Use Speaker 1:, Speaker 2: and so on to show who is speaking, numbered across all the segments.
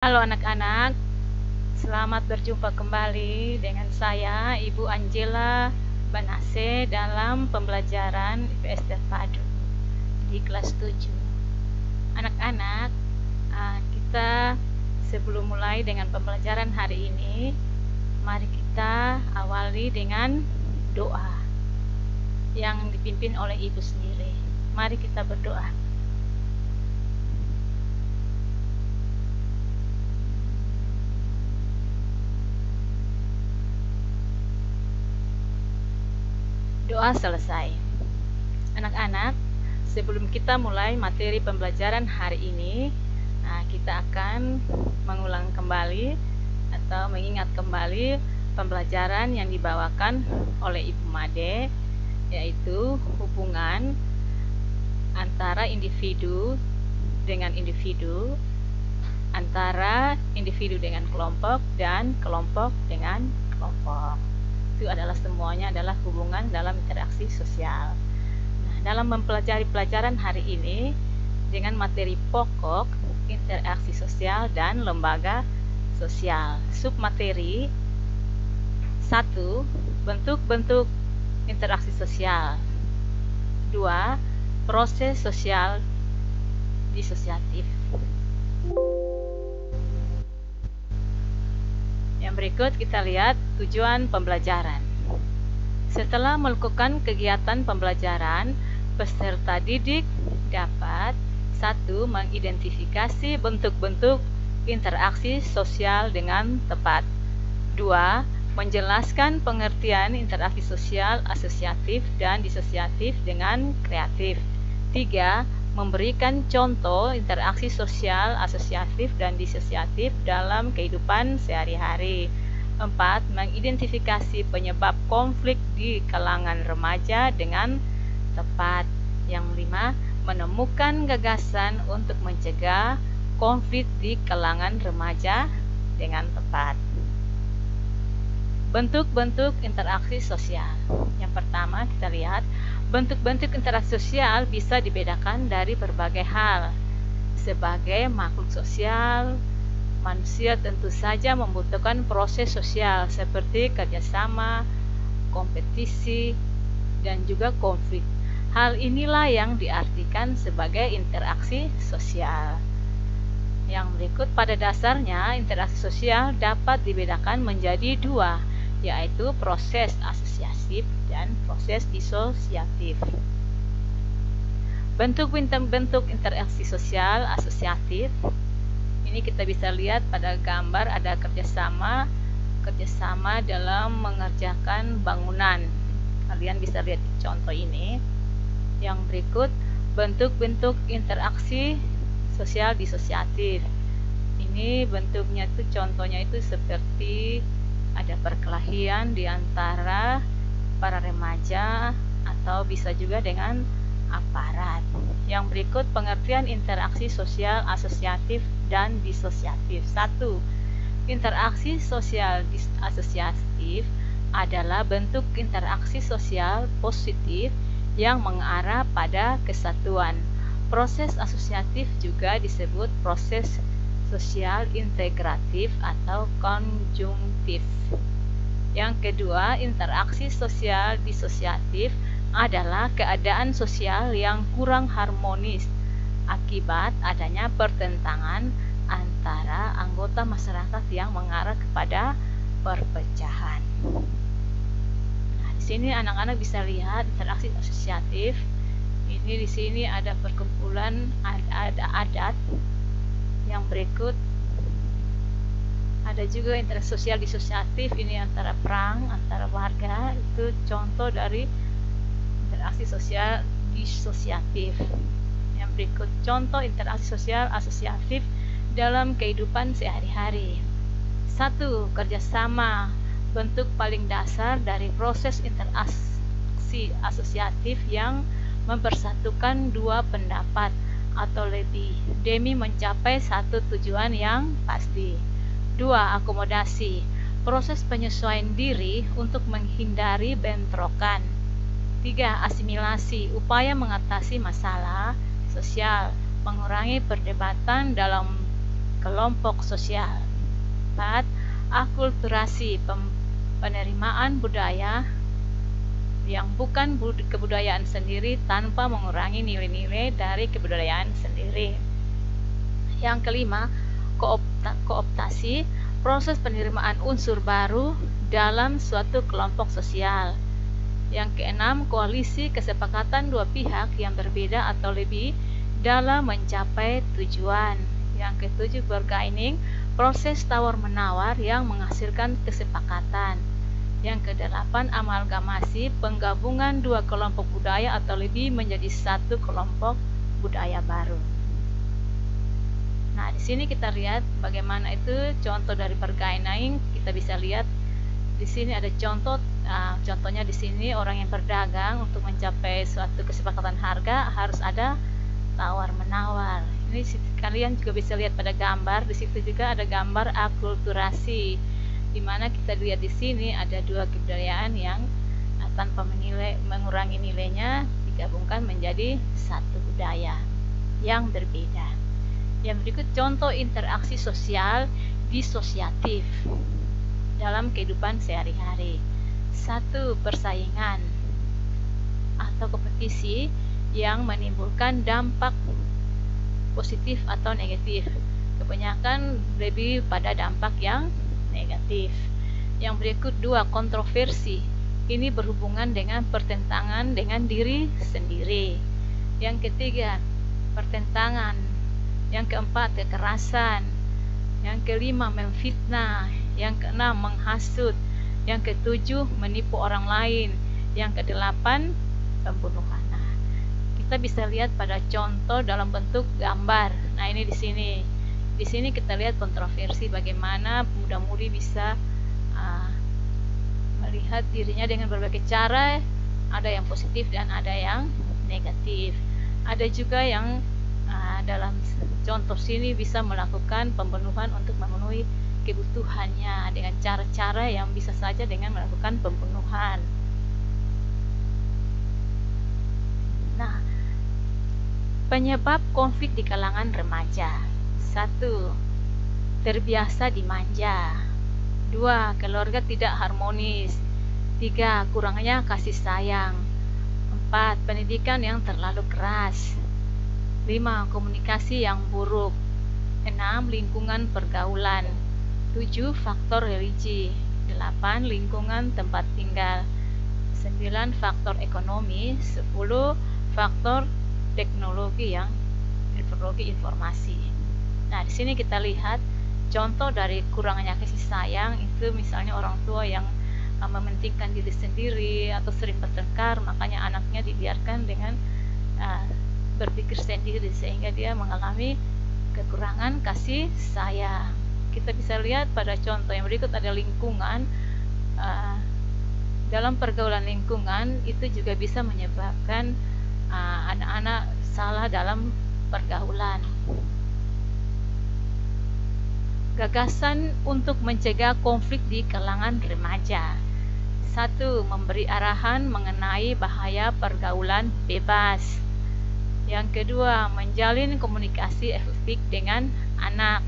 Speaker 1: Halo anak-anak, selamat berjumpa kembali dengan saya Ibu Angela Banase dalam pembelajaran IPS Terpadu di kelas 7. Anak-anak, kita sebelum mulai dengan pembelajaran hari ini, mari kita awali dengan doa yang dipimpin oleh Ibu sendiri. Mari kita berdoa. Doa selesai. Anak-anak, sebelum kita mulai materi pembelajaran hari ini, kita akan mengulang kembali atau mengingat kembali pembelajaran yang dibawakan oleh Ibu Made, yaitu hubungan antara individu dengan individu, antara individu dengan kelompok, dan kelompok dengan kelompok. Itu adalah semuanya adalah hubungan dalam interaksi sosial. Nah, dalam mempelajari pelajaran hari ini dengan materi pokok interaksi sosial dan lembaga sosial. Submateri 1. Bentuk-bentuk interaksi sosial. 2. Proses sosial disosiatif. Yang berikut kita lihat tujuan pembelajaran. Setelah melakukan kegiatan pembelajaran, peserta didik dapat 1. Mengidentifikasi bentuk-bentuk interaksi sosial dengan tepat. 2. Menjelaskan pengertian interaksi sosial asosiatif dan disosiatif dengan kreatif. 3. Memberikan contoh interaksi sosial asosiatif dan disosiatif dalam kehidupan sehari-hari. 4. Mengidentifikasi penyebab konflik di kalangan remaja dengan tepat. Yang 5. Menemukan gagasan untuk mencegah konflik di kalangan remaja dengan tepat. Bentuk-bentuk interaksi sosial. Yang pertama kita lihat, bentuk-bentuk interaksi sosial bisa dibedakan dari berbagai hal. Sebagai makhluk sosial, manusia tentu saja membutuhkan proses sosial seperti kerjasama, kompetisi, dan juga konflik. Hal inilah yang diartikan sebagai interaksi sosial. Yang berikut, pada dasarnya interaksi sosial dapat dibedakan menjadi dua, yaitu proses asosiatif dan proses disosiatif. Bentuk-bentuk interaksi sosial asosiatif ini kita bisa lihat pada gambar ada kerjasama dalam mengerjakan bangunan. Kalian bisa lihat di contoh ini. Yang berikut, bentuk-bentuk interaksi sosial disosiatif. Ini bentuknya itu, contohnya itu seperti ada perkelahian di antara para remaja atau bisa juga dengan aparat. Yang berikut, pengertian interaksi sosial asosiatif dan disosiatif. 1. Interaksi sosial asosiatif adalah bentuk interaksi sosial positif yang mengarah pada kesatuan. Proses asosiatif juga disebut proses sosial integratif atau konjungtif. Yang kedua, interaksi sosial disosiatif adalah keadaan sosial yang kurang harmonis akibat adanya pertentangan antara anggota masyarakat yang mengarah kepada perpecahan. Nah, di sini anak-anak bisa lihat interaksi asosiatif. Ini di sini ada perkumpulan, ada adat. Yang berikut ada juga interaksi sosial disosiatif, ini antara perang antara warga, itu contoh dari interaksi sosial disosiatif. Yang berikut, contoh interaksi sosial asosiatif dalam kehidupan sehari-hari. 1. Kerjasama, bentuk paling dasar dari proses interaksi asosiatif yang mempersatukan dua pendapat atau lebih demi mencapai satu tujuan yang pasti. 2. Akomodasi, proses penyesuaian diri untuk menghindari bentrokan. 3. Asimilasi, upaya mengatasi masalah sosial, mengurangi perdebatan dalam kelompok sosial. 4. Akulturasi, penerimaan budaya yang bukan kebudayaan sendiri tanpa mengurangi nilai-nilai dari kebudayaan sendiri. Yang kelima, kooptasi, proses penerimaan unsur baru dalam suatu kelompok sosial. Yang keenam, koalisi, kesepakatan dua pihak yang berbeda atau lebih dalam mencapai tujuan. Yang ketujuh, bargaining, proses tawar-menawar yang menghasilkan kesepakatan. Yang kedelapan, amalgamasi, penggabungan dua kelompok budaya atau lebih menjadi satu kelompok budaya baru. Nah, di sini kita lihat bagaimana itu contoh dari bargaining. Kita bisa lihat di sini ada contoh. Contohnya di sini orang yang berdagang untuk mencapai suatu kesepakatan harga harus ada tawar-menawar. Ini kalian juga bisa lihat pada gambar. Di situ juga ada gambar akulturasi, di mana kita lihat di sini ada dua kebudayaan yang tanpa mengurangi nilainya digabungkan menjadi satu budaya yang berbeda. Yang berikut contoh interaksi sosial disosiatif dalam kehidupan sehari-hari. 1. Persaingan atau kompetisi yang menimbulkan dampak positif atau negatif. Kebanyakan lebih pada dampak yang negatif. Yang berikut 2. Kontroversi. Ini berhubungan dengan pertentangan dengan diri sendiri. Yang ketiga, pertentangan. Yang keempat, kekerasan. Yang kelima, memfitnah. Yang keenam, menghasut. Yang ketujuh, menipu orang lain. Yang kedelapan, pembunuhan. Nah, kita bisa lihat pada contoh dalam bentuk gambar. Nah, ini di sini. Di sini kita lihat kontroversi bagaimana muda-mudi bisa melihat dirinya dengan berbagai cara. Ada yang positif dan ada yang negatif. Ada juga yang dalam contoh sini bisa melakukan pembunuhan untuk memenuhi kebutuhannya dengan cara-cara yang bisa saja dengan melakukan pembunuhan. Nah, penyebab konflik di kalangan remaja. 1. Terbiasa dimanja. 2. Keluarga tidak harmonis. 3. Kurangnya kasih sayang. 4. Pendidikan yang terlalu keras. 5. Komunikasi yang buruk. 6. Lingkungan pergaulan. 7. Faktor religi. 8. Lingkungan tempat tinggal. 9. Faktor ekonomi. 10. Faktor teknologi informasi. Nah, di sini kita lihat contoh dari kurangnya kasih sayang itu misalnya orang tua yang mementingkan diri sendiri atau sering bertengkar, makanya anaknya dibiarkan dengan berpikir sendiri sehingga dia mengalami kekurangan kasih sayang. Kita bisa lihat pada contoh yang berikut ada lingkungan. Dalam pergaulan lingkungan itu juga bisa menyebabkan anak-anak salah dalam pergaulan. Gagasan untuk mencegah konflik di kalangan remaja. 1. Memberi arahan mengenai bahaya pergaulan bebas. Yang kedua, menjalin komunikasi efektif dengan anak.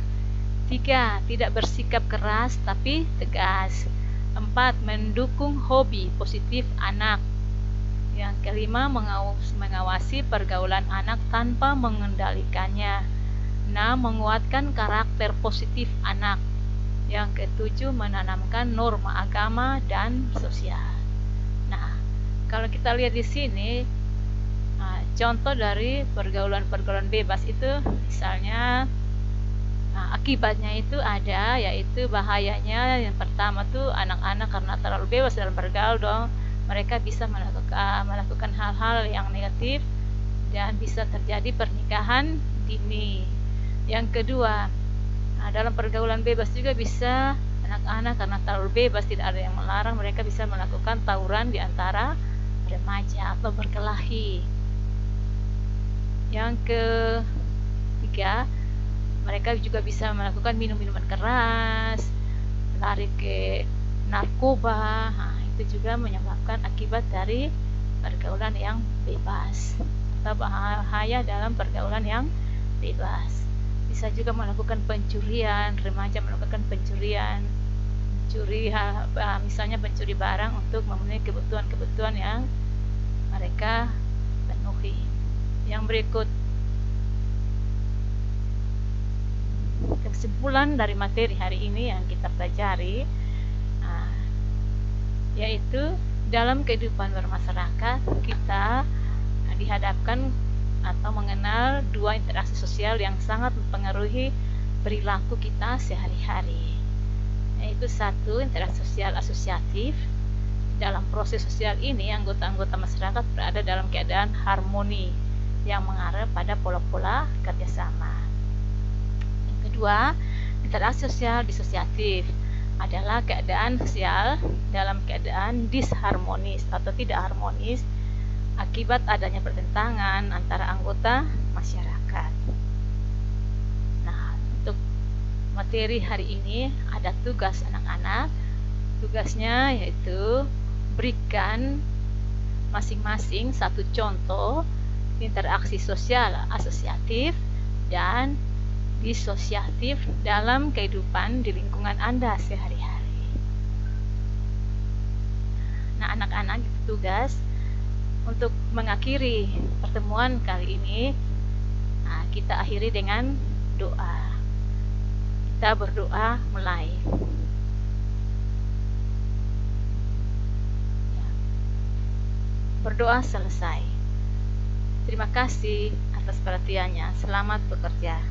Speaker 1: 3. Tidak bersikap keras tapi tegas. 4. Mendukung hobi positif anak. Yang kelima, mengawasi pergaulan anak tanpa mengendalikannya. 6. Menguatkan karakter positif anak. Yang ketujuh, menanamkan norma agama dan sosial. Nah, kalau kita lihat di sini, contoh dari pergaulan bebas itu misalnya akibatnya itu ada, yaitu bahayanya yang pertama tuh anak-anak karena terlalu bebas dalam bergaul mereka bisa melakukan hal-hal yang negatif dan bisa terjadi pernikahan dini. Yang kedua, dalam pergaulan bebas juga bisa anak-anak karena terlalu bebas, tidak ada yang melarang, mereka bisa melakukan tawuran di antara remaja atau berkelahi. Yang ketiga, mereka juga bisa melakukan minum-minuman keras, lari ke narkoba. Itu juga menyebabkan akibat dari pergaulan yang bebas atau bahaya dalam pergaulan yang bebas. Bisa juga melakukan pencurian, remaja melakukan pencurian, misalnya pencuri barang untuk memenuhi kebutuhan-kebutuhan yang mereka penuhi. Yang berikut, kesimpulan dari materi hari ini yang kita pelajari, yaitu dalam kehidupan bermasyarakat kita dihadapkan atau mengenal dua interaksi sosial yang sangat mempengaruhi perilaku kita sehari-hari, yaitu satu, interaksi sosial asosiatif. Dalam proses sosial ini, anggota-anggota masyarakat berada dalam keadaan harmoni yang mengarah pada pola-pola kerjasama. Yang kedua, interaksi sosial disosiatif adalah keadaan sosial dalam keadaan disharmonis atau tidak harmonis akibat adanya pertentangan antara anggota masyarakat. Nah, untuk materi hari ini ada tugas anak-anak. Tugasnya yaitu berikan masing-masing satu contoh interaksi sosial asosiatif dan disosiatif dalam kehidupan di lingkungan Anda sehari-hari. Nah, anak-anak, itu tugas. Untuk mengakhiri pertemuan kali ini, kita akhiri dengan doa. Kita berdoa mulai. Berdoa selesai. Terima kasih atas perhatiannya. Selamat bekerja.